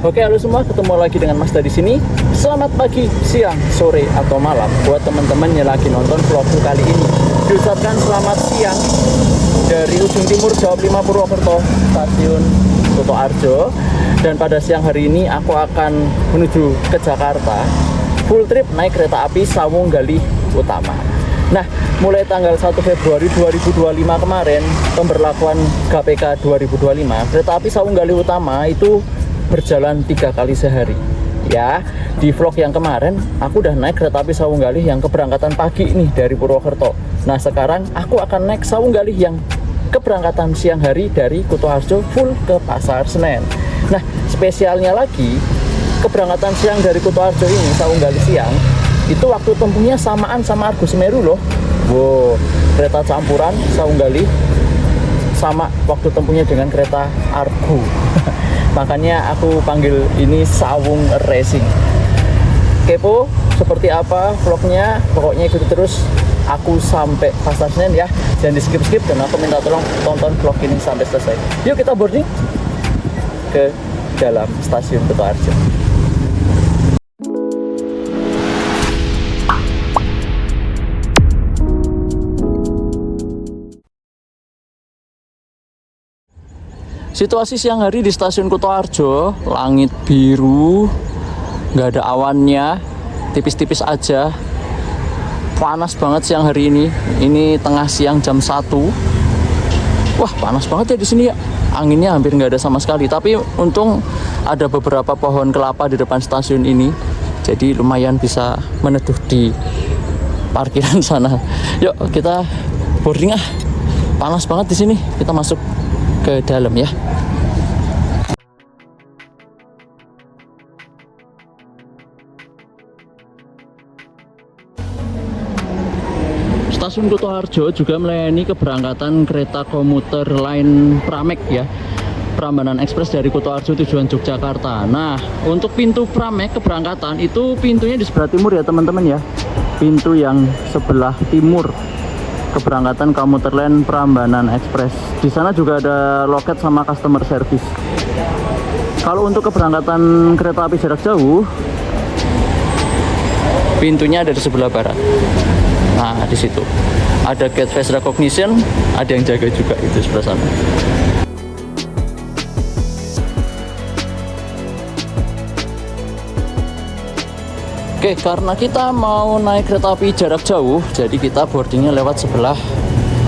Oke, halo semua, ketemu lagi dengan Mas di sini. Selamat pagi, siang, sore, atau malam buat teman-teman yang lagi nonton vlogku kali ini. Diucapkan selamat siang dari ujung timur Jawa 5 Purwokerto, stasiun Kutoarjo. Dan pada siang hari ini aku akan menuju ke Jakarta. Full trip naik kereta api Sawung Galih Utama. Nah, mulai tanggal 1 Februari 2025 kemarin, pemberlakuan GPK 2025, kereta api Sawung Galih Utama itu berjalan 3 kali sehari. Ya, di vlog yang kemarin aku udah naik kereta api Sawung Galih yang keberangkatan pagi nih dari Purwokerto. Nah, sekarang aku akan naik Sawung Galih yang keberangkatan siang hari dari Kutoarjo full ke Pasar Senen. Nah, spesialnya lagi, keberangkatan siang dari Kutoarjo ini, Sawung Galih siang, itu waktu tempuhnya samaan sama Argo Semeru loh. Wow, kereta campuran Sawung Galih sama waktu tempuhnya dengan kereta Argo. Makanya aku panggil ini Sawung Racing. Kepo seperti apa vlognya? Pokoknya ikuti terus aku sampai Pasar Senen ya. Jangan di skip-skip dan aku minta tolong tonton vlog ini sampai selesai. Yuk kita boarding ke dalam stasiun Kutoarjo. Situasi siang hari di stasiun Kutoarjo, langit biru, nggak ada awannya, tipis-tipis aja. Panas banget siang hari ini. Ini tengah siang jam 1. Wah, panas banget ya di sini ya. Anginnya hampir nggak ada sama sekali. Tapi untung ada beberapa pohon kelapa di depan stasiun ini. Jadi lumayan bisa meneduh di parkiran sana. Yuk kita boarding ah. Panas banget di sini. Kita masuk ke dalam ya. Stasiun Kutoarjo juga melayani keberangkatan kereta komuter lain Pramek ya, Prambanan Express dari Kutoarjo tujuan Yogyakarta. Nah, untuk pintu Pramek keberangkatan itu pintunya di sebelah timur ya teman-teman ya. Pintu yang sebelah timur keberangkatan komuter lain Prambanan Express. Di sana juga ada loket sama customer service. Kalau untuk keberangkatan kereta api jarak jauh, pintunya ada di sebelah barat. Nah, di situ ada gate face recognition, ada yang jaga juga itu sebelah sana. Oke, karena kita mau naik kereta api jarak jauh, jadi kita boardingnya lewat sebelah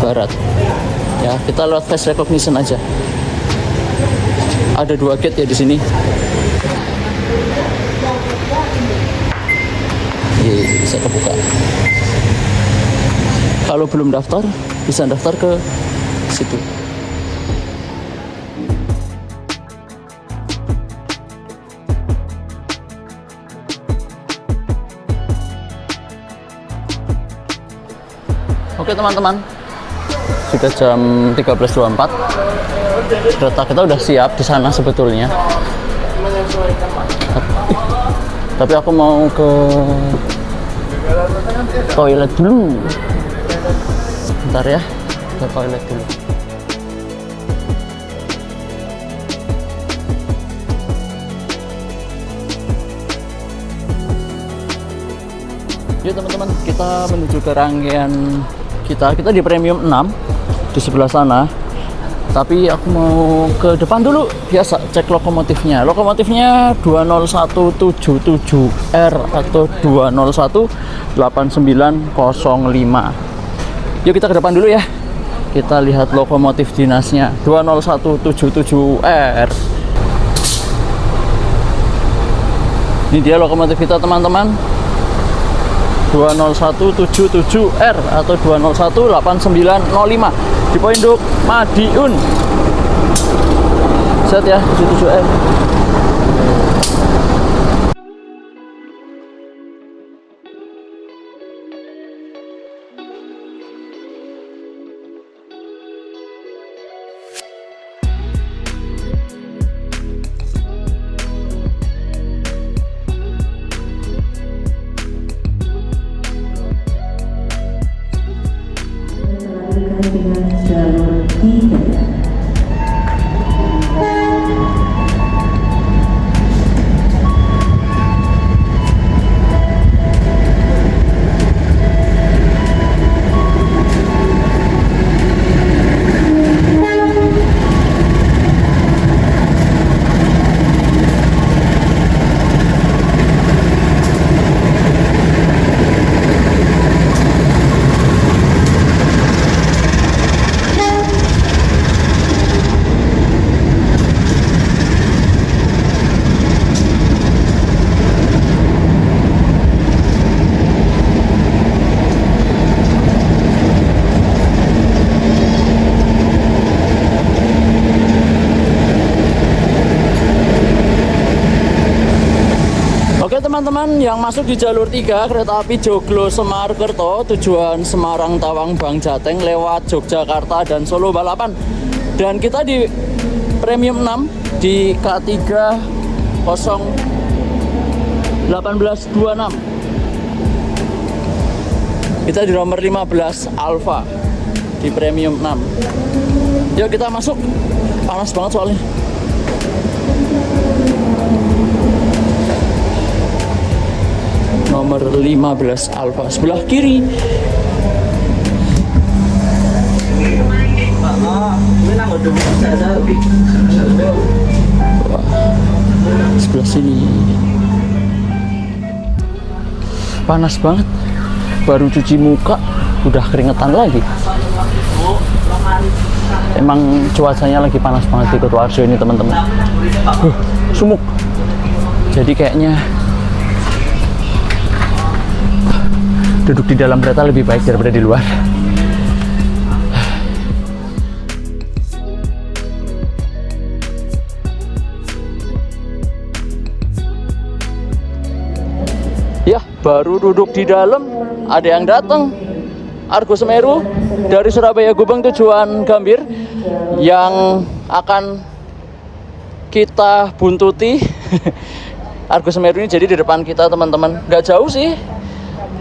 barat. Ya, kita lewat face recognition aja. Ada 2 gate ya di sini. Bisa kebuka. Kalau belum daftar, bisa daftar ke situ. Oke teman-teman, sudah jam 13.24. Kereta kita udah siap di sana sebetulnya. Tapi aku mau ke toilet dulu. Bentar ya, ke toilet dulu. Yuk teman-teman, kita menuju ke rangkaian kita di premium 6 di sebelah sana. Tapi aku mau ke depan dulu, biasa cek lokomotifnya. Lokomotifnya 20177R atau 2018905. Yuk kita ke depan dulu ya. Kita lihat lokomotif dinasnya 20177R. Ini dia lokomotif kita teman-teman. 20177R atau 2018905 di poin Duk Madiun. Set ya, 77R. Dengan jalur 3. teman-teman, yang masuk di jalur 3 kereta api Joglo Semarkerto tujuan Semarang Tawang Bang Jateng lewat Yogyakarta dan Solo balapan. Dan kita di premium 6 di K3 01826. Kita di nomor 15 Alfa di premium 6. Yuk kita masuk. Panas banget soalnya. Nomor 15 Alfa sebelah kiri. Sebelah sini. Panas banget. Baru cuci muka udah keringetan lagi. Emang cuacanya lagi panas banget di Kutoarjo ini, teman-teman. Sumuk. Jadi kayaknya duduk di dalam kereta lebih baik daripada di luar. Ya, baru duduk di dalam ada yang datang. Argo Semeru dari Surabaya Gubeng tujuan Gambir yang akan kita buntuti. Argo Semeru ini jadi di depan kita, teman-teman. Nggak jauh sih,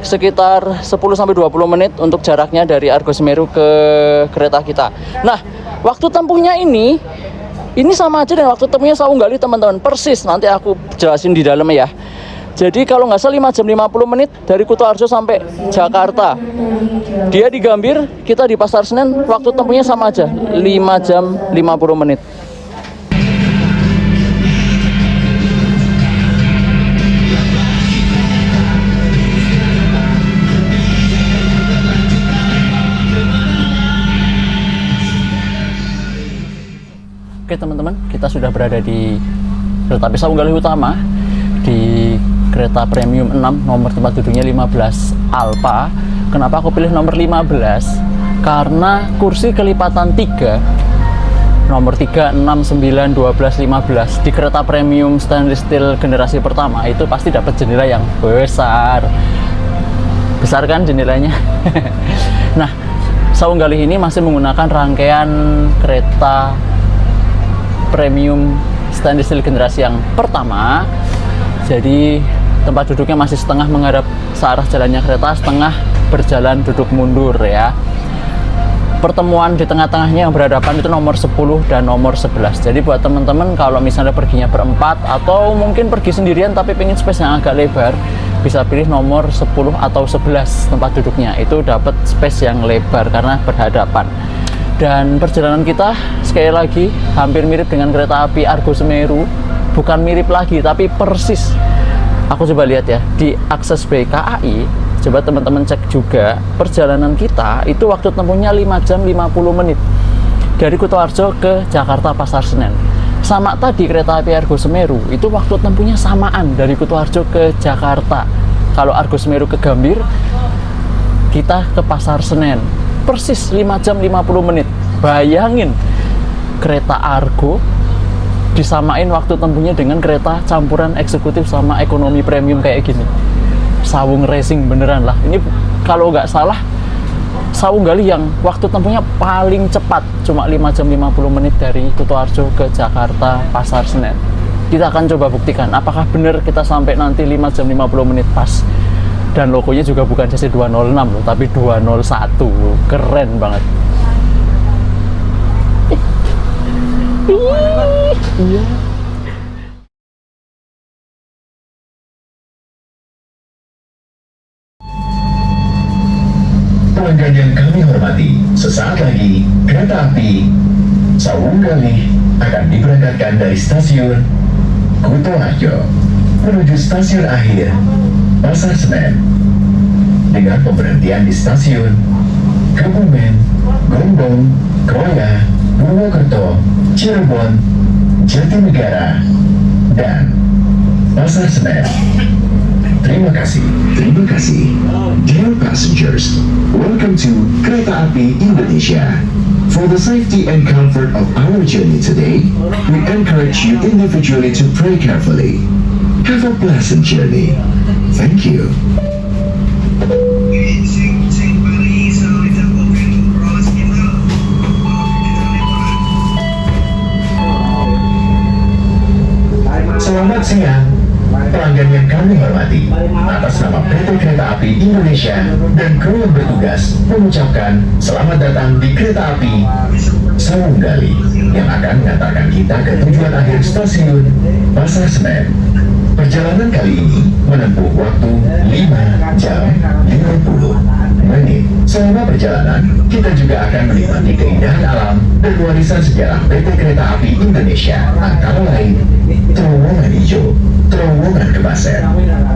sekitar 10-20 menit untuk jaraknya dari Argo Semeru ke kereta kita. Nah, waktu tempuhnya ini sama aja dengan waktu tempuhnya Sawunggali, teman-teman. Persis, nanti aku jelasin di dalam ya. Jadi kalau nggak salah 5 jam 50 menit dari Kutoarjo sampai Jakarta. Dia di Gambir, kita di Pasar Senen, waktu tempuhnya sama aja, 5 jam 50 menit. Oke teman-teman, kita sudah berada di kereta api Sawunggali Utama di kereta premium 6, nomor tempat duduknya 15 Alfa. Kenapa aku pilih nomor 15? Karena kursi kelipatan 3, nomor 3, 6, 9, 12, 15 di kereta premium stainless steel generasi pertama itu pasti dapat jendela yang besar kan jendelanya. Nah, Sawunggali ini masih menggunakan rangkaian kereta premium stainless steel generasi yang pertama. Jadi tempat duduknya masih setengah menghadap searah jalannya kereta, setengah berjalan duduk mundur ya. Pertemuan di tengah-tengahnya yang berhadapan itu nomor 10 dan nomor 11. Jadi buat teman-teman kalau misalnya perginya berempat atau mungkin pergi sendirian tapi pengen space yang agak lebar, bisa pilih nomor 10 atau 11 tempat duduknya. Itu dapat space yang lebar karena berhadapan. Dan perjalanan kita sekali lagi hampir mirip dengan kereta api Argo Semeru. Bukan mirip lagi tapi persis. Aku coba lihat ya di akses B KAI, coba teman-teman cek juga perjalanan kita itu waktu tempuhnya 5 jam 50 menit dari Kutoarjo ke Jakarta Pasar Senen. Sama tadi kereta api Argo Semeru itu waktu tempuhnya samaan dari Kutoarjo ke Jakarta. Kalau Argo Semeru ke Gambir, kita ke Pasar Senen persis 5 jam 50 menit. Bayangin kereta Argo disamain waktu tempuhnya dengan kereta campuran eksekutif sama ekonomi premium kayak gini. Sawung racing beneran lah. Ini kalau nggak salah Sawunggali yang waktu tempuhnya paling cepat, cuma 5 jam 50 menit dari Kutoarjo ke Jakarta Pasar Senen. Kita akan coba buktikan apakah bener kita sampai nanti 5 jam 50 menit pas. Dan logonya juga bukan CC 206 loh, tapi 201. Keren banget. Iya. Pelanggan yang kami hormati, sesaat lagi kereta api Sawunggali akan diberangkatkan dari stasiun Kutoarjo menuju stasiun akhir Pasar Senen dengan pemberhentian di stasiun Kebumen, Gombong, Kroya, Purwokerto, Cirebon, Jatinegara, dan Pasar Senen. Terima kasih. Dear passengers, welcome to Kereta Api Indonesia. For the safety and comfort of our journey today, we encourage you individually to pray carefully. Have a pleasant journey. Thank you. Selamat siang, pelanggan yang kami hormati. Atas nama PT Kereta Api Indonesia dan kru yang bertugas mengucapkan selamat datang di Kereta Api Sawung Gali yang akan mengantarkan kita ke tujuan akhir stasiun Pasar Senen. Perjalanan kali ini menempuh waktu 5 jam 50 menit. Selama perjalanan, kita juga akan menikmati keindahan alam dan warisan sejarah PT Kereta Api Indonesia, antara lain terowongan hijau, terowongan Kebasen,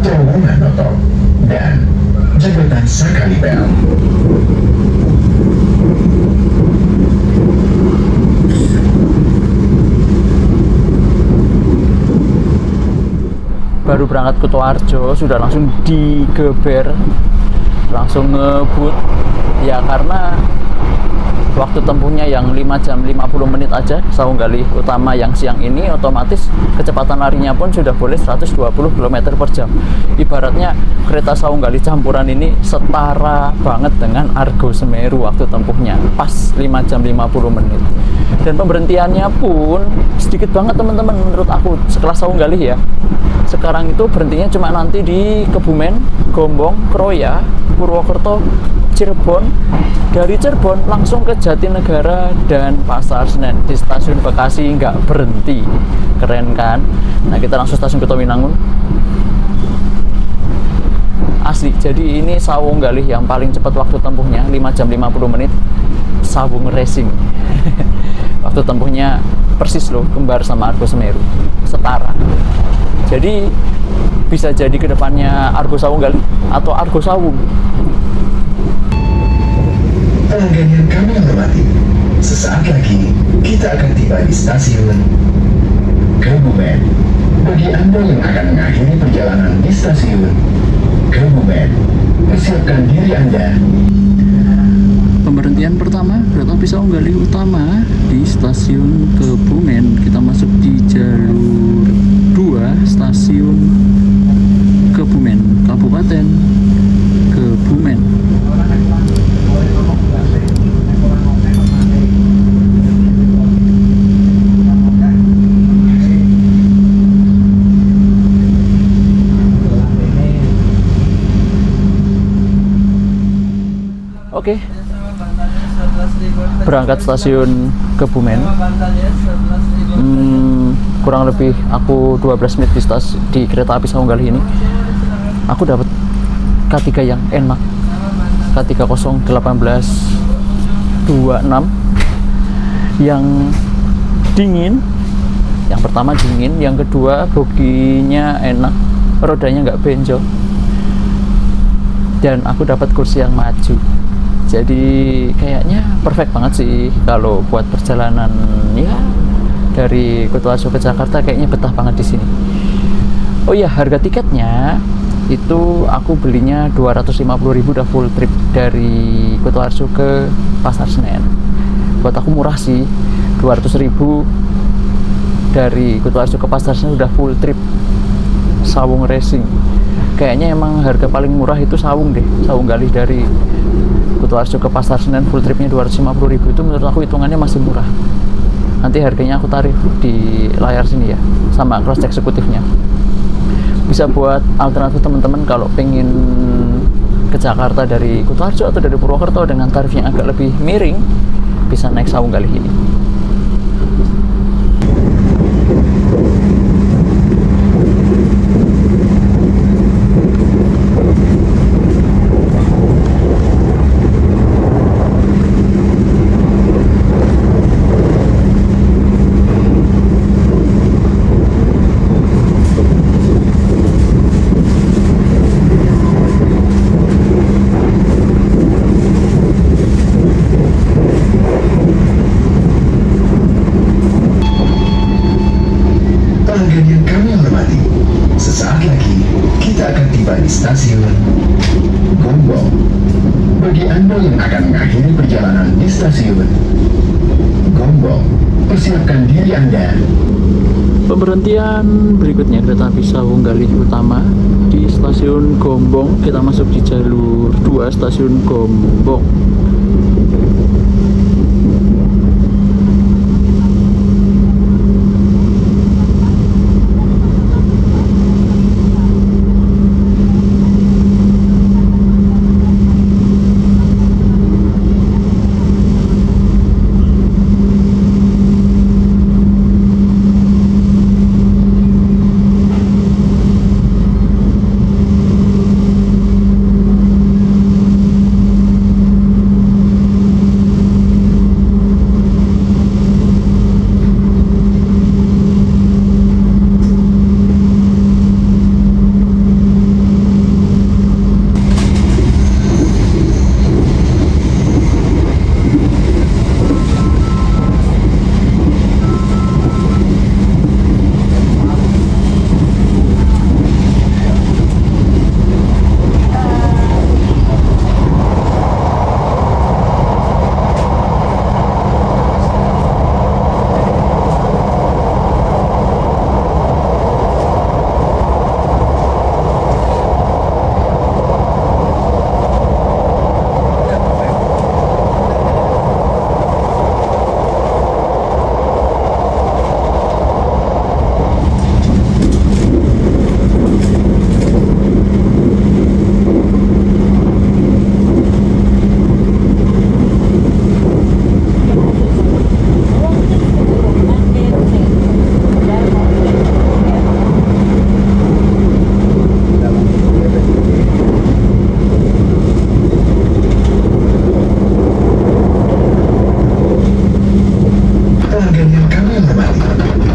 terowongan Noto, dan jembatan Sakalibel. Baru berangkat ke Toarjo sudah langsung digeber, langsung ngebut ya, karena waktu tempuhnya yang 5 jam 50 menit aja. Sawung Gali utama yang siang ini otomatis kecepatan larinya pun sudah boleh 120 km per jam. Ibaratnya kereta Sawung Gali campuran ini setara banget dengan Argo Semeru waktu tempuhnya, pas 5 jam 50 menit. Dan pemberhentiannya pun sedikit banget teman-teman menurut aku, sekelas Sawung Gali ya. Sekarang itu berhentinya cuma nanti di Kebumen, Gombong, Kroya, Purwokerto, Cirebon. Dari Cirebon langsung ke Jatinegara dan Pasar Senen. Di stasiun Bekasi nggak berhenti. Keren kan? Nah, kita langsung stasiun Kutowinangun. Asli, jadi ini Sawung Gali yang paling cepat waktu tempuhnya 5 jam 50 menit. Sawung Racing. Waktu tempuhnya persis loh, kembar sama Argo Semeru, setara. Jadi bisa jadi kedepannya Argo Sawung Gali atau Argo Sawung. Pelanggan yang kami hormati, sesaat lagi kita akan tiba di stasiun Kebumen. Bagi Anda yang akan mengakhiri perjalanan di stasiun Kebumen, persiapkan diri Anda. Pemberhentian pertama kereta api Sawung Gali utama di stasiun Kebumen. Kita masuk di jalur 2 stasiun Kebumen, Kabupaten Kebumen. Oke, berangkat stasiun Kebumen. Kurang lebih aku 12 menit di kereta api Sawung Gali ini. Aku dapat K3 yang enak, K3 01826 yang dingin. Yang pertama dingin, yang kedua boginya enak, rodanya nggak benjol, dan aku dapat kursi yang maju. Jadi kayaknya perfect banget sih kalau buat perjalanan ya dari Kutoarjo ke Jakarta, kayaknya betah banget di sini. Oh iya, harga tiketnya itu aku belinya 250.000 udah full trip dari Kutoarjo ke Pasar Senen. Buat aku murah sih, 200.000 dari Kutoarjo ke Pasar Senen udah full trip Sawung Racing. Kayaknya emang harga paling murah itu Sawung deh, Sawung Gali dari Kutoarjo ke Pasar Senen full tripnya 250.000 itu menurut aku hitungannya masih murah. Nanti harganya aku tarik di layar sini ya, sama cross eksekutifnya. Bisa buat alternatif teman-teman kalau pengen ke Jakarta dari Kutoarjo atau dari Purwokerto dengan tarif yang agak lebih miring, bisa naik Sawung Gali ini. Stasiun Gombong. Bagi Anda yang akan mengakhiri perjalanan di stasiun Gombong, persiapkan diri Anda. Pemberhentian berikutnya kereta api Sawung Galih Utama di stasiun Gombong. Kita masuk di jalur 2 stasiun Gombong.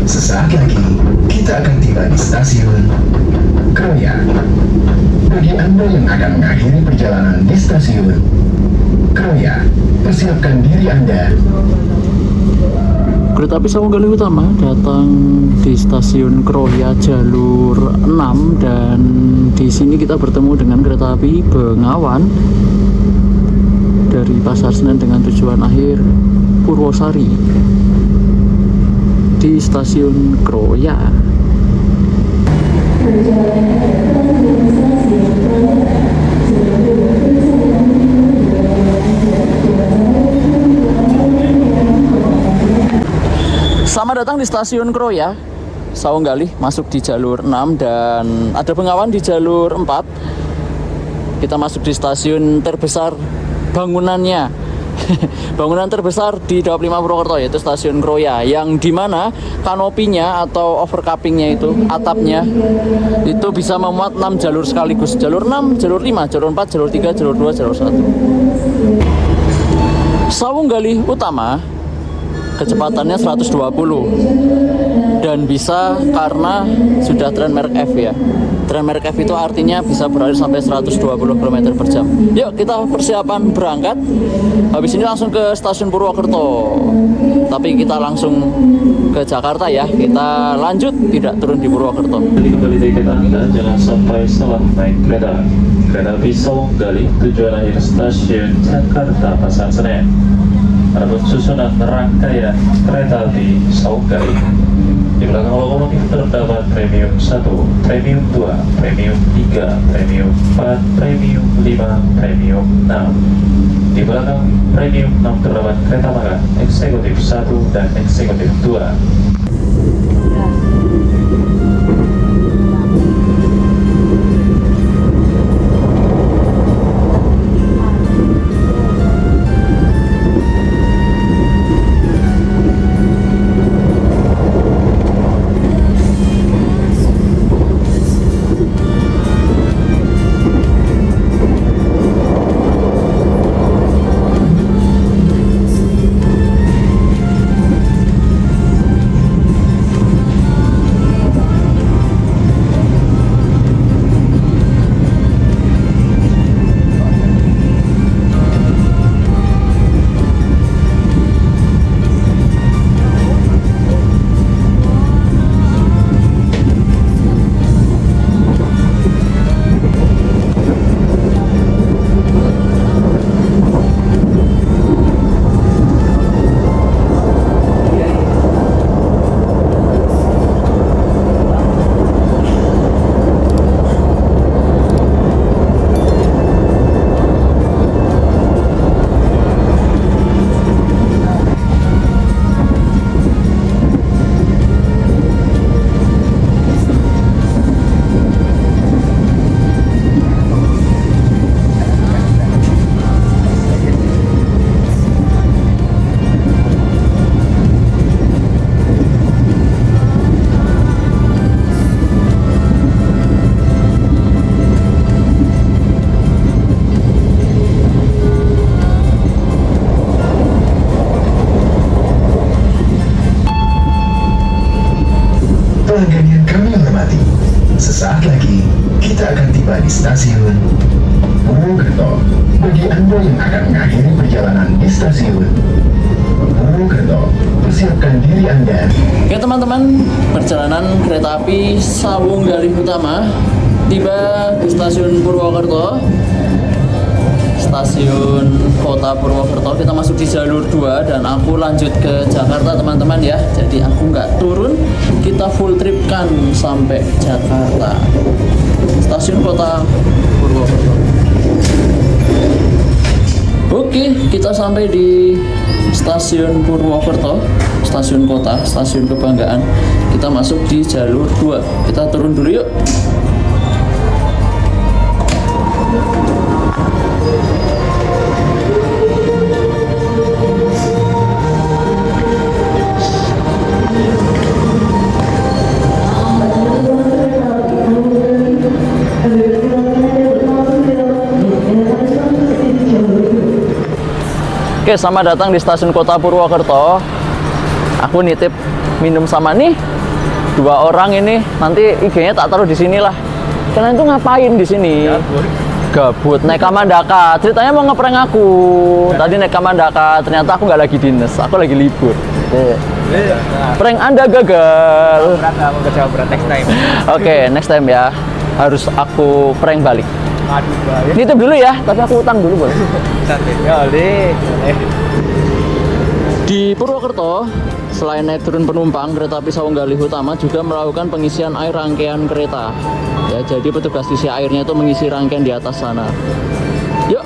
Sesaat lagi kita akan tiba di stasiun Kroya. Bagi Anda yang akan mengakhiri perjalanan di stasiun Kroya, persiapkan diri Anda. Kereta api Sawung Galih Utama datang di stasiun Kroya jalur 6 dan di sini kita bertemu dengan kereta api Bengawan dari Pasar Senen dengan tujuan akhir Purwosari di stasiun Kroya. Selamat datang di stasiun Kroya, Sawung Galih, masuk di jalur 6 dan ada Bengawan di jalur 4. Kita masuk di stasiun terbesar bangunannya. Bangunan terbesar di 25 Purwokerto yaitu stasiun Kroya, yang dimana kanopinya atau overcuppingnya itu, atapnya itu bisa memuat 6 jalur sekaligus. Jalur 6, jalur 5, jalur 4, jalur 3, jalur 2, jalur 1. Sawung Galih Utama kecepatannya 120 dan bisa karena sudah tren merek F ya. Tren merek F itu artinya bisa berlari sampai 120 km per jam. Yuk kita persiapan berangkat. Habis ini langsung ke stasiun Purwokerto. Tapi kita langsung ke Jakarta ya. Kita lanjut, tidak turun di Purwokerto. Jadi kembali tiket Anda, jangan sampai salah naik kereta. Kereta api Sawung Galih tujuan akhir stasiun Jakarta Pasar Senen. Adapun susunan rangkaian kereta api Sawung Galih. Di belakang lokomotif terdapat Premium 1, Premium 2, Premium 3, Premium 4, Premium 5, Premium 6. Di belakang Premium 6 terdapat kereta makan Eksekutif 1 dan Eksekutif 2. hormati, sesaat lagi kita akan tiba di stasiun Purwokerto. Bagi Anda yang akan mengakhiri perjalanan di stasiun Purwokerto, persiapkan diri Anda. Oke teman-teman, perjalanan kereta api Sawung Galih Utama tiba di stasiun Purwokerto, stasiun kota Purwokerto. Kita masuk di jalur 2 dan aku lanjut ke Jakarta teman-teman ya. Jadi aku nggak turun, kita full trip kan sampai Jakarta, stasiun kota Purwokerto. Oke, kita sampai di stasiun Purwokerto, stasiun kota, stasiun kebanggaan. Kita masuk di jalur 2. Kita turun dulu yuk. Oke, selamat datang di stasiun kota Purwokerto. Aku nitip minum sama nih 2 orang ini. Nanti IG-nya tak taruh di sini lah. Kalian tuh ngapain di sini? Gabut. Naik Kamandaka. Ceritanya mau ngeprank aku. Tadi naik Kamandaka, ternyata aku nggak lagi dinas. Aku lagi libur. Prank Anda gagal. Berat next time. Oke, next time ya. Harus aku prank balik. Aduh, bahaya. Nitip dulu ya, tapi aku utang dulu boleh. Ya, deh. Di Purwokerto, selain naik turun penumpang, kereta api Sawung Galih Utama juga melakukan pengisian air rangkaian kereta. Ya, jadi petugas isi airnya itu mengisi rangkaian di atas sana. Yuk,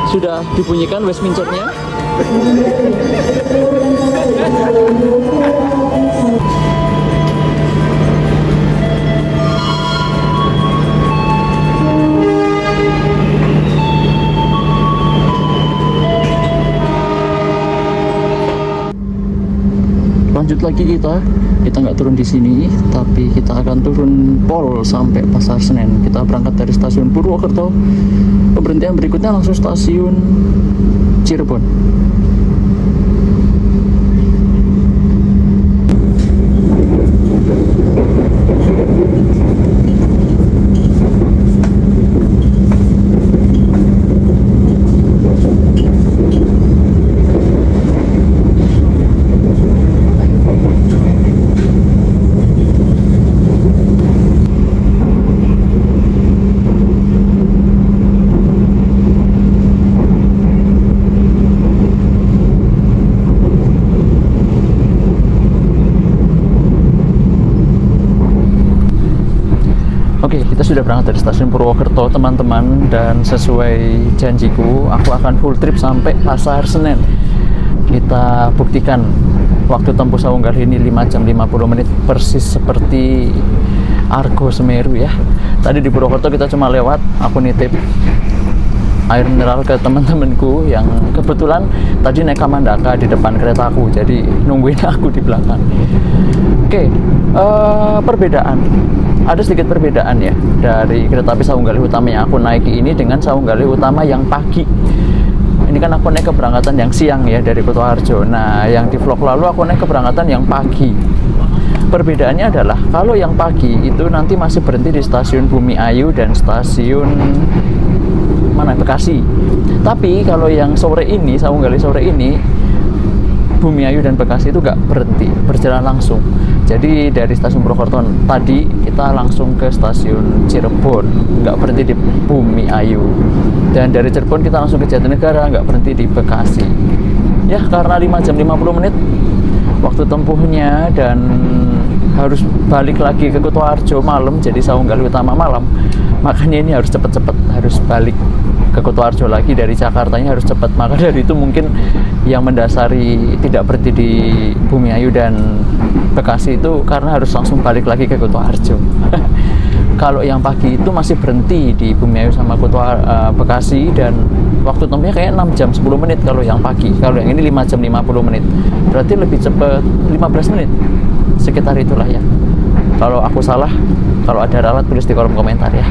sudah dibunyikan Westminster-nya. Lanjut lagi kita nggak turun di sini, tapi kita akan turun Pol sampai Pasar Senen. Kita berangkat dari stasiun Purwokerto. Pemberhentian berikutnya langsung stasiun Cirebon. Oke, kita sudah berangkat dari stasiun Purwokerto teman-teman, dan sesuai janjiku aku akan full trip sampai Pasar Senen. Kita buktikan waktu tempuh Sawung Galih ini 5 jam 50 menit, persis seperti Argo Semeru ya. Tadi di Purwokerto kita cuma lewat, aku nitip air mineral ke teman-temanku yang kebetulan tadi naik Kamandaka di depan keretaku, jadi nungguin aku di belakang. Oke, perbedaan. Ada sedikit perbedaan ya dari kereta api Sawung Galih Utama yang aku naiki ini dengan Sawung Galih Utama yang pagi. Ini kan aku naik keberangkatan yang siang ya dari Kutoarjo. Nah, yang di vlog lalu aku naik keberangkatan yang pagi. Perbedaannya adalah kalau yang pagi itu nanti masih berhenti di stasiun Bumi Ayu dan stasiun mana Bekasi. Tapi kalau yang sore ini, Sawung Galih sore ini, Bumi Ayu dan Bekasi itu nggak berhenti, berjalan langsung. Jadi dari stasiun Purwokerto tadi kita langsung ke stasiun Cirebon, nggak berhenti di Bumi Ayu. Dan dari Cirebon kita langsung ke Jatinegara, nggak berhenti di Bekasi. Ya, karena 5 jam 50 menit waktu tempuhnya dan harus balik lagi ke Kutoarjo malam, jadi Sawung Galih Utama malam. Makanya ini harus cepet-cepet, harus balik ke Kutoarjo lagi. Dari Jakartanya harus cepat. Maka dari itu mungkin yang mendasari tidak berhenti di Bumi Ayu dan Bekasi itu karena harus langsung balik lagi ke Kutoarjo. Kalau yang pagi itu masih berhenti di Bumi Ayu sama Bekasi, dan waktu tempuhnya kayak 6 jam 10 menit kalau yang pagi. Kalau yang ini 5 jam 50 menit. Berarti lebih cepat 15 menit. Sekitar itulah ya. Kalau aku salah, kalau ada ralat tulis di kolom komentar ya.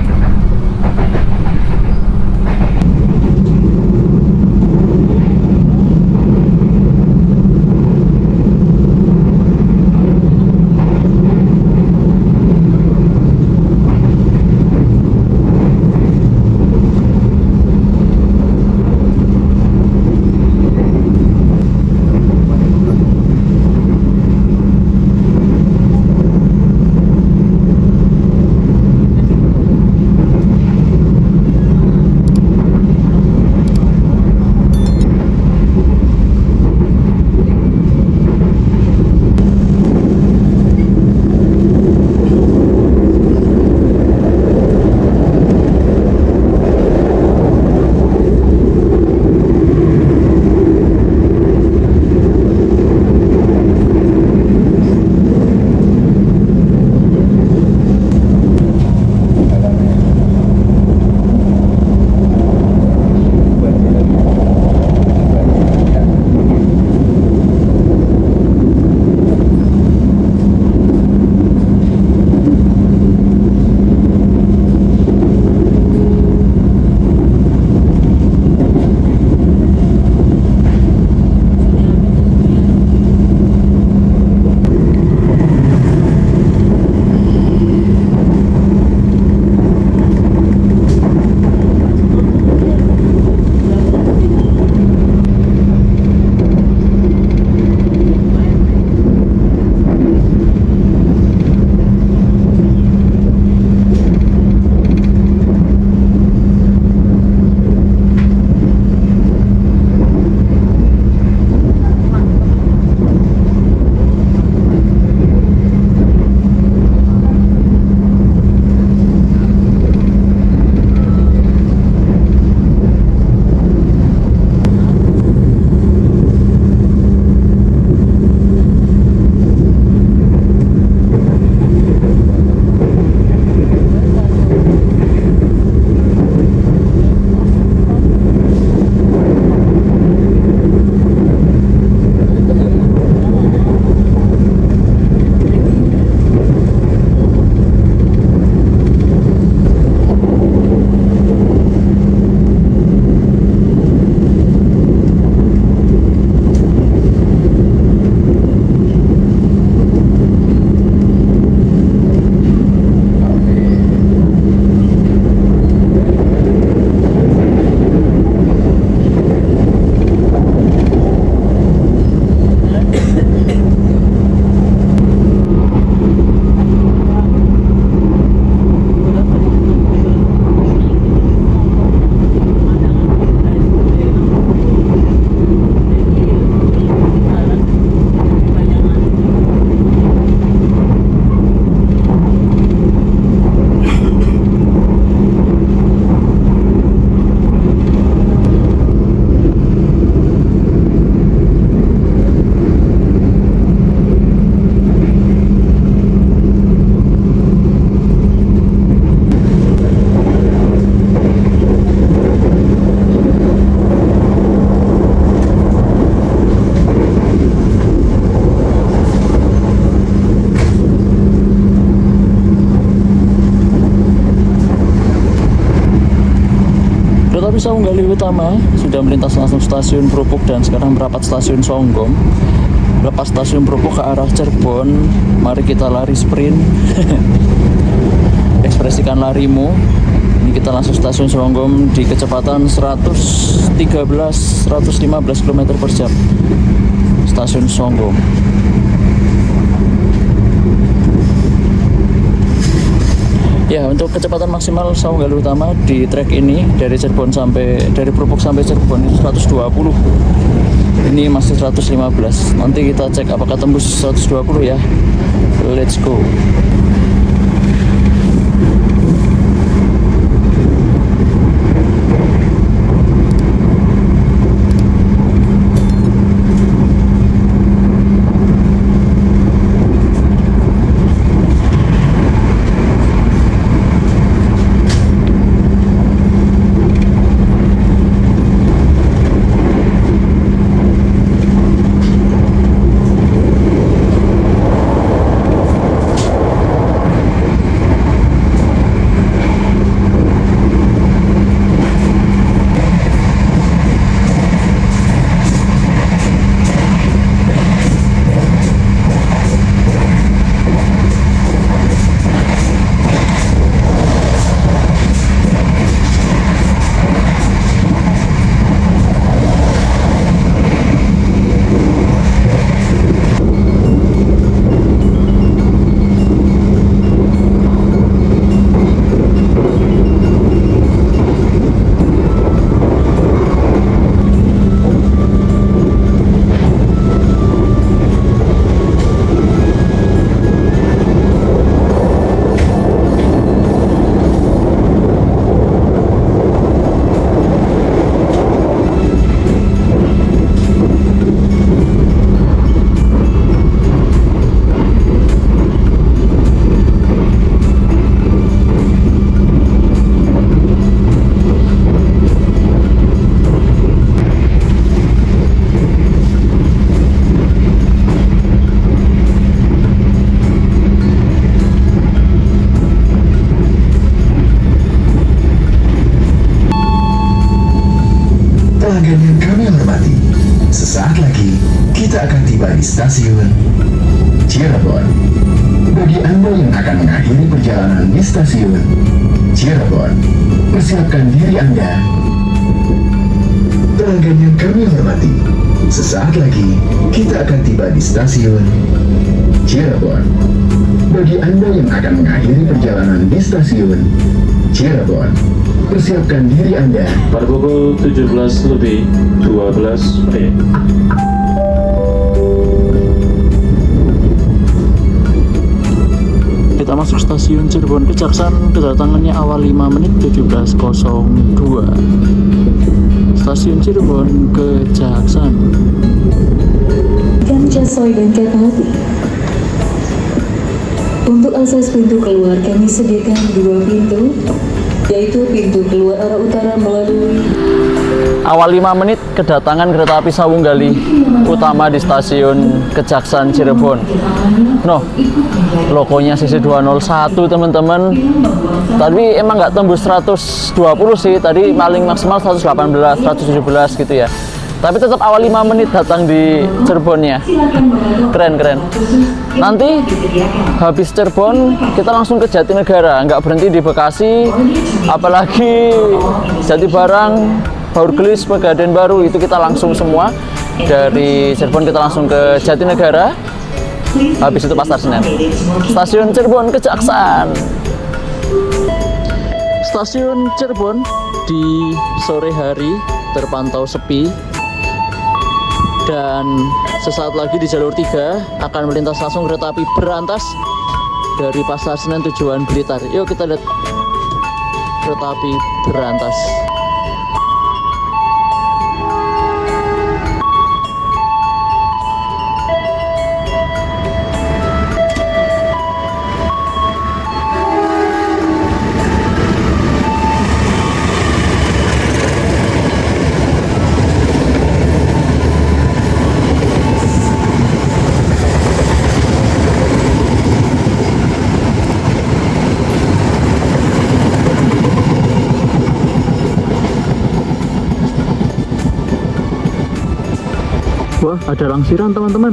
Sawung Gali Utama sudah melintas langsung stasiun Prupuk dan sekarang merapat stasiun Songgom. Lepas stasiun Prupuk ke arah Cirebon, mari kita lari sprint. Ekspresikan larimu. Ini kita langsung stasiun Songgom di kecepatan 115 km per jam. Stasiun Songgom. Ya, untuk kecepatan maksimal Sawung Gali Utama di trek ini dari Prupuk sampai Cirebon itu 120. Ini masih 115. Nanti kita cek apakah tembus 120 ya. Let's go. Pelanggan yang kami hormati, sesaat lagi kita akan tiba di stasiun Cirebon. Bagi Anda yang akan mengakhiri perjalanan di stasiun Cirebon, persiapkan diri Anda. Pelanggan yang kami hormati, sesaat lagi kita akan tiba di stasiun Cirebon. Bagi Anda yang akan mengakhiri perjalanan di stasiun Cirebon, persiapkan diri Anda. Pada pukul 17 lebih 12 menit. Kita masuk stasiun Cirebon Kejaksaan, kedatangannya awal 5 menit 17.02. Stasiun Cirebon Kejaksaan. Gang Jasoy dan kereta api. Untuk akses pintu keluar kami sediakan 2 pintu, yaitu pintu keluar arah utara melalui Awal 5 menit kedatangan kereta api Sawung Gali Utama di stasiun Kejaksaan Cirebon. No, logonya sisi 201 teman-teman. Tadi emang nggak tembus 120 sih, tadi paling maksimal 118, 117 gitu ya. Tapi tetap awal 5 menit datang di Cirebonnya. Keren. Nanti habis Cirebon kita langsung ke Jatinegara, nggak berhenti di Bekasi, apalagi Jatibarang, Baurgelis, Pegadaian Baru, itu kita langsung semua. Dari Cirebon kita langsung ke Jatinegara, habis itu Pasar Senen. Stasiun Cirebon Kejaksaan. Stasiun Cirebon di sore hari terpantau sepi. Dan sesaat lagi di jalur 3 akan melintas langsung kereta api berantas dari Pasar Senen tujuan Blitar. Yuk kita lihat kereta api berantas. Wah, ada langsiran teman-teman.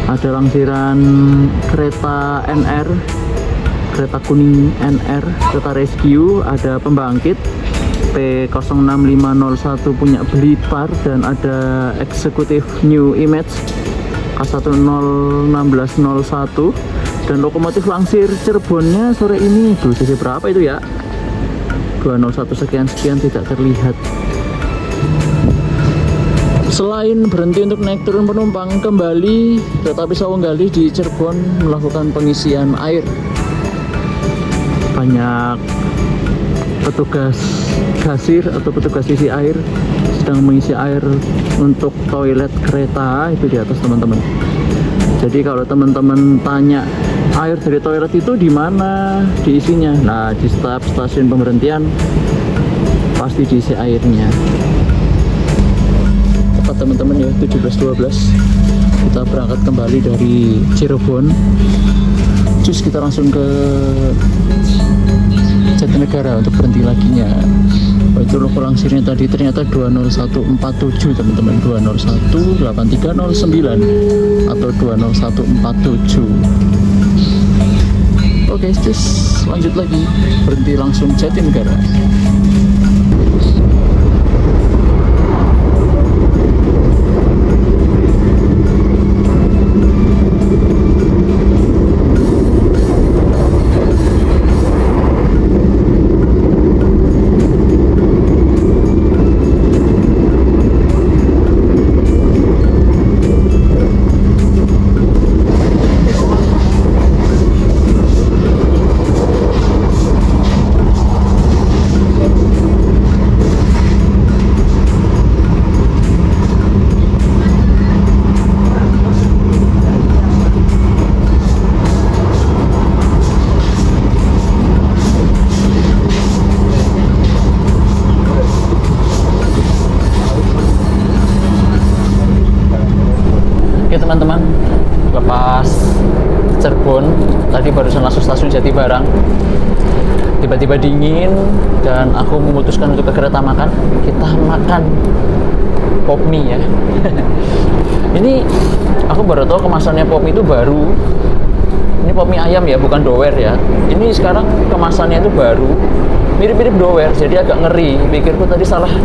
Ada langsiran kereta NR, kereta kuning NR, kereta rescue, ada pembangkit P06501 punya Blitar, dan ada eksekutif New Image K101601, dan lokomotif langsir Cirebonnya sore ini tuh sisi berapa itu ya, 201 sekian-sekian tidak terlihat. Selain berhenti untuk naik turun penumpang, kembali kereta api Sawanggali di Cirebon melakukan pengisian air. Banyak petugas gasir atau petugas isi air sedang mengisi air untuk toilet kereta itu di atas teman-teman. Jadi kalau teman-teman tanya air dari toilet itu di mana diisinya, nah di setiap stasiun pemberhentian pasti diisi airnya. Tepat teman-teman ya, 17.12 kita berangkat kembali dari Cirebon. Terus kita langsung ke Jatinegara untuk berhenti laginya. Itu loko langsirnya tadi ternyata 20147 teman-teman, 2018309 atau 20147. Oke, terus lanjut lagi, berhenti langsung Jatinegara. Teman-teman, lepas Cirebon tadi barusan masuk stasiun Jatibarang, tiba-tiba dingin dan aku memutuskan untuk ke kereta makan. Kita makan pop mie ya. Ini aku baru tahu kemasannya pop mie itu baru. Ini pop mie ayam ya, bukan dower ya. Ini sekarang kemasannya itu baru, mirip-mirip dower, jadi agak ngeri. Pikirku tadi salah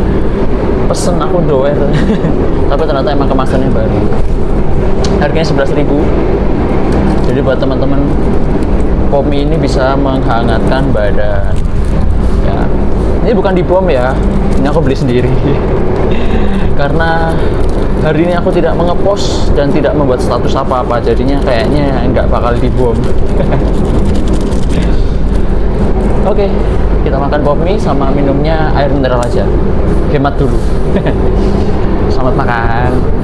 pesen aku dower. Tapi ternyata emang kemasannya baru. Harganya 11.000. Jadi buat teman-teman, pop mie ini bisa menghangatkan badan ya. Ini bukan dibom ya, ini aku beli sendiri. Karena hari ini aku tidak mengepost dan tidak membuat status apa-apa, jadinya kayaknya nggak bakal dibom. Oke, kita makan pop mie sama minumnya air mineral aja, hemat dulu. Selamat makan.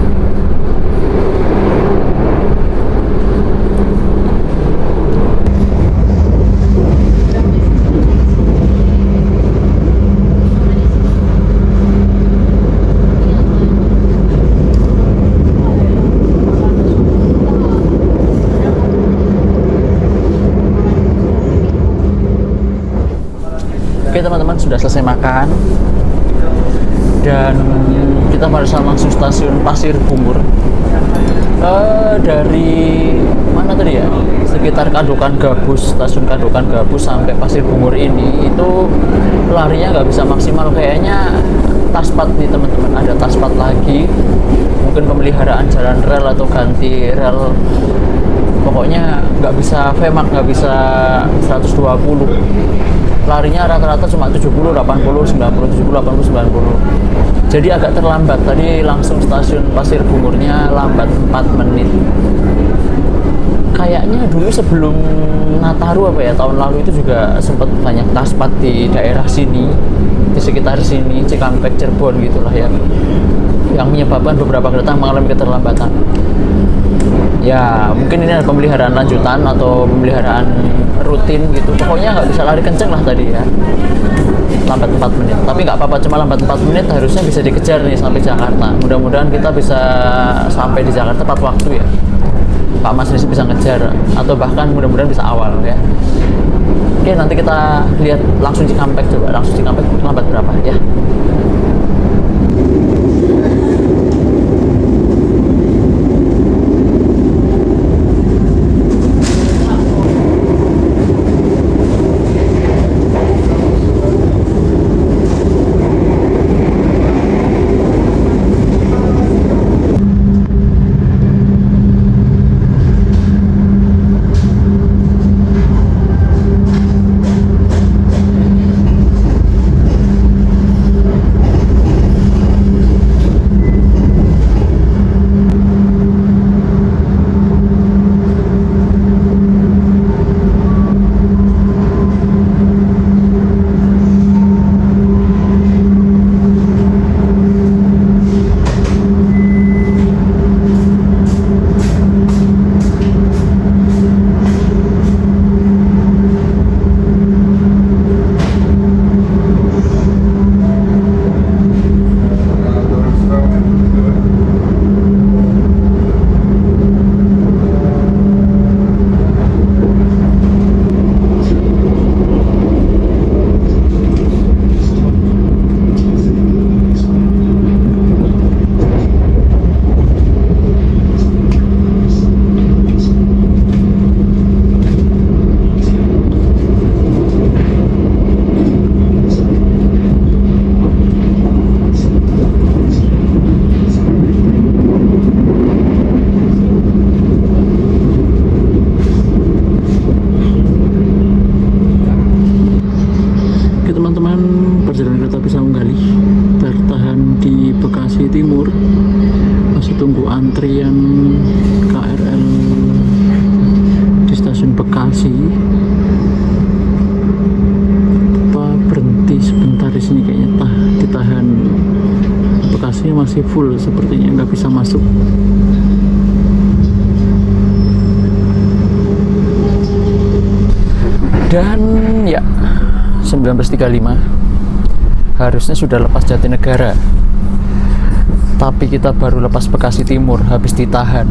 Oke teman-teman, sudah selesai makan dan kita barusan langsung stasiun Pasir Bungur. Dari mana tadi ya? Sekitar Kadokan Gabus, stasiun Kadokan Gabus sampai Pasir Bungur ini itu larinya nggak bisa maksimal, kayaknya taspat nih teman-teman, ada taspat lagi, mungkin pemeliharaan jalan rel atau ganti rel. Pokoknya nggak bisa VMAX, nggak bisa 120. Larinya rata-rata cuma 70, 80, 90, 70, 80, 90. Jadi agak terlambat. Tadi langsung stasiun Pasir Bungurnya lambat 4 menit. Kayaknya dulu sebelum Nataru apa ya, tahun lalu itu juga sempat banyak taspat di daerah sini, di sekitar sini, Cikampek, Cirebon gitulah ya, yang menyebabkan beberapa kereta mengalami keterlambatan. Ya mungkin ini ada pemeliharaan lanjutan atau pemeliharaan rutin gitu, pokoknya nggak bisa lari kenceng lah tadi ya, lambat 4 menit. Tapi nggak apa-apa, cuma lambat 4 menit harusnya bisa dikejar nih sampai Jakarta. Mudah-mudahan kita bisa sampai di Jakarta tepat waktu ya, Pak Mas Rizky bisa ngejar, atau bahkan mudah-mudahan bisa awal ya. Oke, nanti kita lihat langsung Cikampek, coba langsung Cikampek lambat berapa ya. antrian KRL di stasiun Bekasi. Apa berhenti sebentar di sini kayaknya, ditahan. Bekasi masih full sepertinya, nggak bisa masuk. Dan ya 19.35 harusnya sudah lepas Jatinegara, tapi kita baru lepas Bekasi Timur, habis ditahan.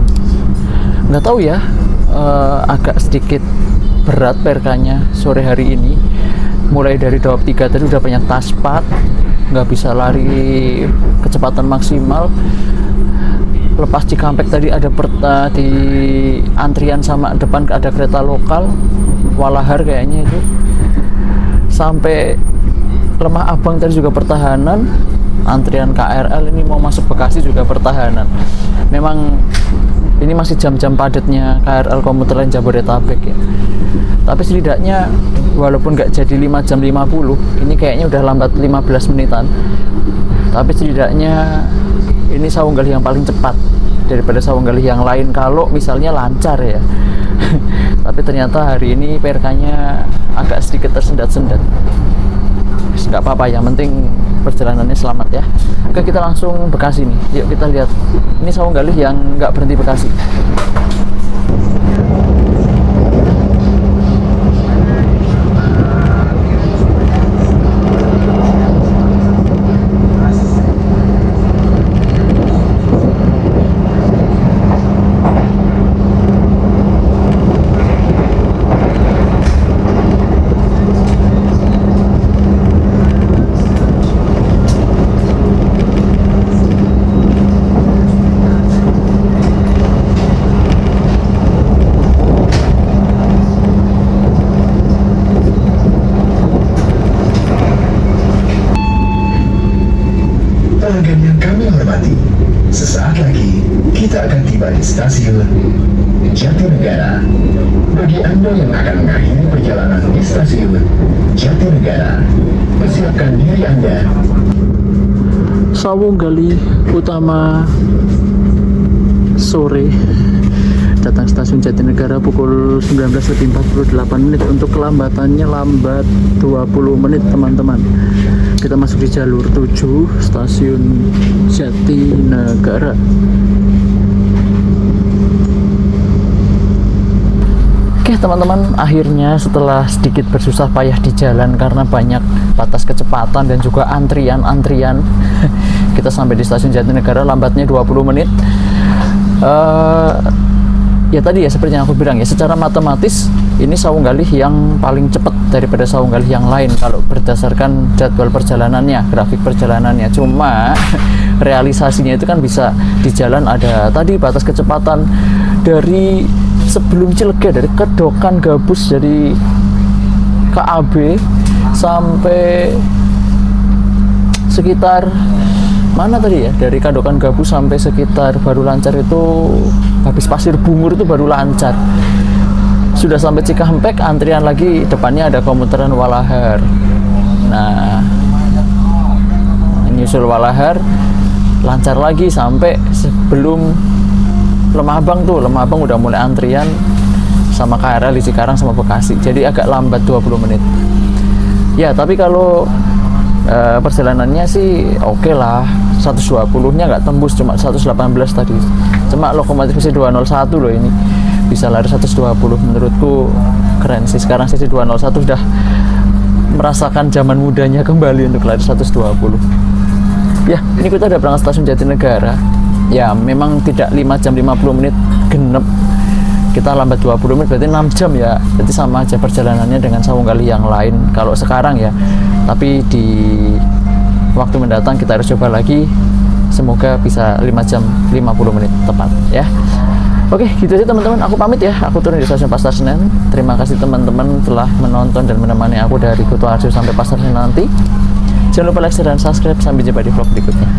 Nggak tahu ya, agak sedikit berat perkanya sore hari ini. Mulai dari Dawab 3 tadi udah banyak taspat, nggak bisa lari kecepatan maksimal. Lepas Cikampek tadi ada di antrian sama depan ada kereta lokal Walahar kayaknya itu. Sampai Lemah Abang tadi juga pertahanan. Antrian KRL ini mau masuk Bekasi juga pertahanan. Memang ini masih jam-jam padatnya KRL komuter lain Jabodetabek ya. Tapi setidaknya walaupun nggak jadi 5 jam 50, ini kayaknya udah lambat 15 menitan. Tapi setidaknya ini Sawung Galih yang paling cepat daripada Sawung Galih yang lain kalau misalnya lancar ya. Tapi ternyata hari ini PRK-nya agak sedikit tersendat-sendat. Nggak apa-apa, yang penting perjalanannya selamat ya. Oke, kita langsung Bekasi nih. Yuk kita lihat. Ini Sawung Galih yang nggak berhenti Bekasi. Pelanggan yang kami hormati, sesaat lagi kita akan tiba di stasiun Jatinegara. Bagi Anda yang akan mengakhiri perjalanan di stasiun Jatinegara, persiapkan diri Anda. Sawung Galih Utama sore datang stasiun Jatinegara pukul 19.48 menit. Untuk kelambatannya lambat 20 menit teman-teman. Kita masuk di jalur 7 stasiun Jatinegara. Oke teman-teman, akhirnya setelah sedikit bersusah payah di jalan karena banyak batas kecepatan dan juga antrian kita sampai di stasiun Jatinegara, lambatnya 20 menit. Ya tadi ya seperti yang aku bilang ya, secara matematis ini Sawung Galih yang paling cepat daripada Sawung Galih yang lain kalau berdasarkan jadwal perjalanannya, grafik perjalanannya. Cuma realisasinya itu kan bisa di jalan ada tadi batas kecepatan dari sebelum Cilegon, dari Kedokan Gabus, dari KAB sampai sekitar mana tadi ya, dari Kadokan Gabus sampai sekitar baru lancar itu habis Pasir Bungur itu baru lancar. Sudah sampai Cikampek antrian lagi, depannya ada komuteran Walahar. Nah nyusul Walahar lancar lagi sampai sebelum Lemah Abang tuh. Lemah Abang udah mulai antrian sama KRL di Cikarang sama Bekasi, jadi agak lambat 20 menit ya. Tapi kalau perjalanannya sih oke lah, 120 nya nggak tembus, cuma 118 tadi. Cuma lokomotif sesi 201 loh ini bisa lari 120, menurutku keren sih. Sekarang sesi 201 sudah merasakan zaman mudanya kembali untuk lari 120 ya. Ini kita udah berangkat stasiun Jatinegara ya. Memang tidak 5 jam 50 menit genep, kita lambat 20 menit berarti 6 jam ya. Berarti sama aja perjalanannya dengan Sawung Galih yang lain kalau sekarang ya. Tapi di waktu mendatang kita harus coba lagi, semoga bisa 5 jam 50 menit tepat ya. Oke, gitu aja teman-teman, aku pamit ya. Aku turun di stasiun Pasar Senen. Terima kasih teman-teman telah menonton dan menemani aku dari Kutoarjo sampai Pasar Senen nanti. Jangan lupa like, share, dan subscribe. Sampai jumpa di vlog berikutnya.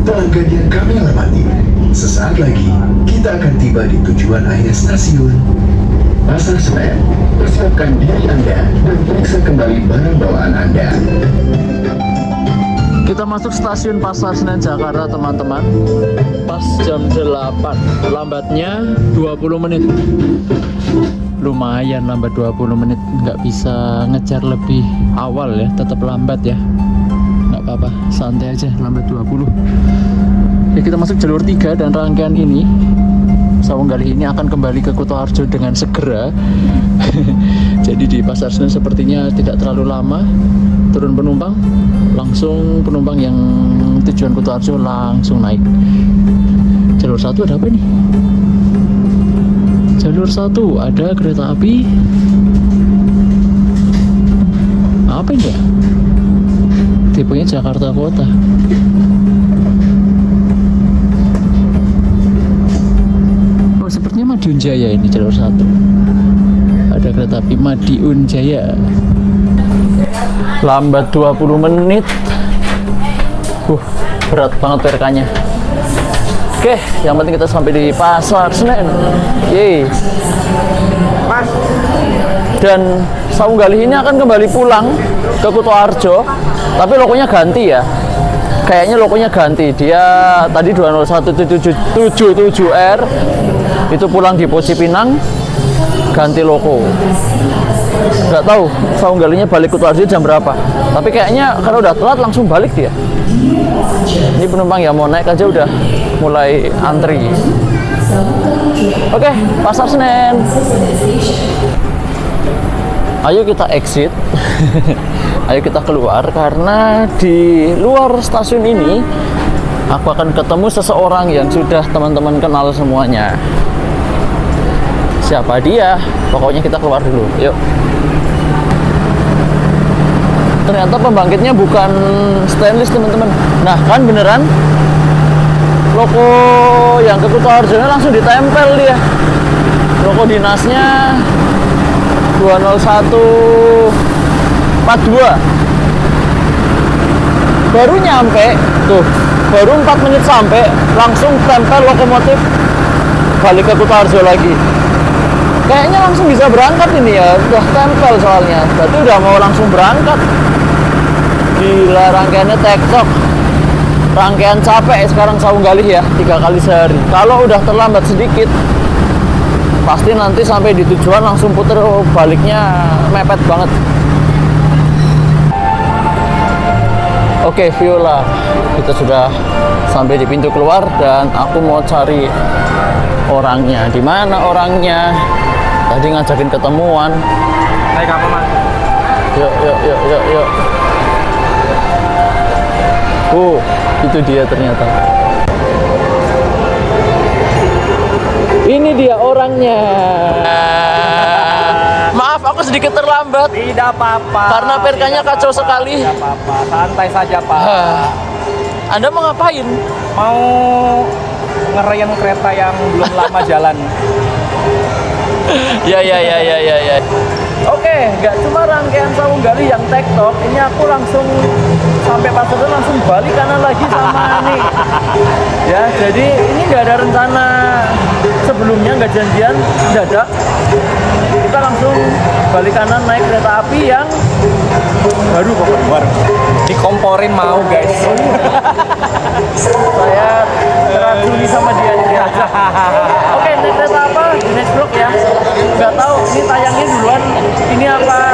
Pelanggan yang kami hormati, sesaat lagi kita akan tiba di tujuan akhir stasiun Pasar Senen. Persiapkan diri Anda dan periksa kembali barang bawaan Anda. Kita masuk stasiun Pasar Senen Jakarta teman-teman. Pas jam 8. Lambatnya 20 menit. Lumayan lambat 20 menit. Nggak bisa ngejar lebih awal ya. Tetap lambat ya. Nggak apa-apa, santai aja, lambat 20. Ya, kita masuk jalur 3 dan rangkaian ini Sawung Galih ini akan kembali ke Kutoarjo dengan segera. Jadi di Pasar Senen sepertinya tidak terlalu lama. Turun penumpang, langsung penumpang yang tujuan Kutoarjo langsung naik. Jalur 1 ada apa nih? Jalur 1 ada kereta api. Apa ini ya? Tipenya Jakarta Kota. Oh, sepertinya Madiun Jaya ini jalur 1. Ada kereta api Madiun Jaya. Lambat 20 menit. Berat banget perkanya. Oke, yang penting kita sampai di Pasar Senen. Yeay. Dan Sawung Galih ini akan kembali pulang ke Kutoarjo, tapi logonya ganti ya. Kayaknya logonya ganti. Dia tadi 20177R itu pulang di Poci Pinang, ganti logo. Nggak tahu Sawung Galihnya balik Kutoarjo jam berapa. Tapi kayaknya kalau udah telat langsung balik dia. Ini penumpang yang mau naik aja udah mulai antri. Oke, Pasar Senen. Ayo kita exit. Ayo kita keluar karena di luar stasiun ini aku akan ketemu seseorang yang sudah teman-teman kenal semuanya. Siapa dia? Pokoknya kita keluar dulu. Yuk. Ternyata pembangkitnya bukan stainless teman-teman. Nah kan beneran logo yang ke Kutoarjo langsung ditempel dia. Logo dinasnya 20142. Baru nyampe tuh, baru 4 menit sampai langsung tempel lokomotif balik ke Kutoarjo lagi. Kayaknya langsung bisa berangkat ini ya, udah tempel soalnya. Berarti udah mau langsung berangkat. Gila, rangkaiannya tektok. Rangkaian capek sekarang Sawung Galih ya, 3 kali sehari. Kalau udah terlambat sedikit, pasti nanti sampai di tujuan langsung puter baliknya mepet banget. Oke, Viola, kita sudah sampai di pintu keluar dan aku mau cari orangnya. Di mana orangnya? Tadi ngajakin ketemuan. Naik apa, Mas? Yuk. Itu dia ternyata. Ini dia orangnya. Maaf, aku sedikit terlambat. Tidak apa-apa. Karena perkanya kacau sekali. Tidak apa-apa. Santai saja, Pak. Anda mau ngapain? Mau ngerayang kereta yang belum lama jalan. Ya. Oke, nggak cuma rangkaian Sawung Galih yang tektok, ini aku langsung sampai Pasar Senen langsung balik kanan lagi sama nih. Ya, jadi ini nggak ada rencana sebelumnya, nggak janjian, dadak. Kita langsung balik kanan naik kereta api yang baru pokoknya baru. Dikomporin mau guys. Saya teraguni sama dia nih. Oke, naik kereta apa? Di next vlog ya. Nggak tahu ini tayangnya duluan ini apa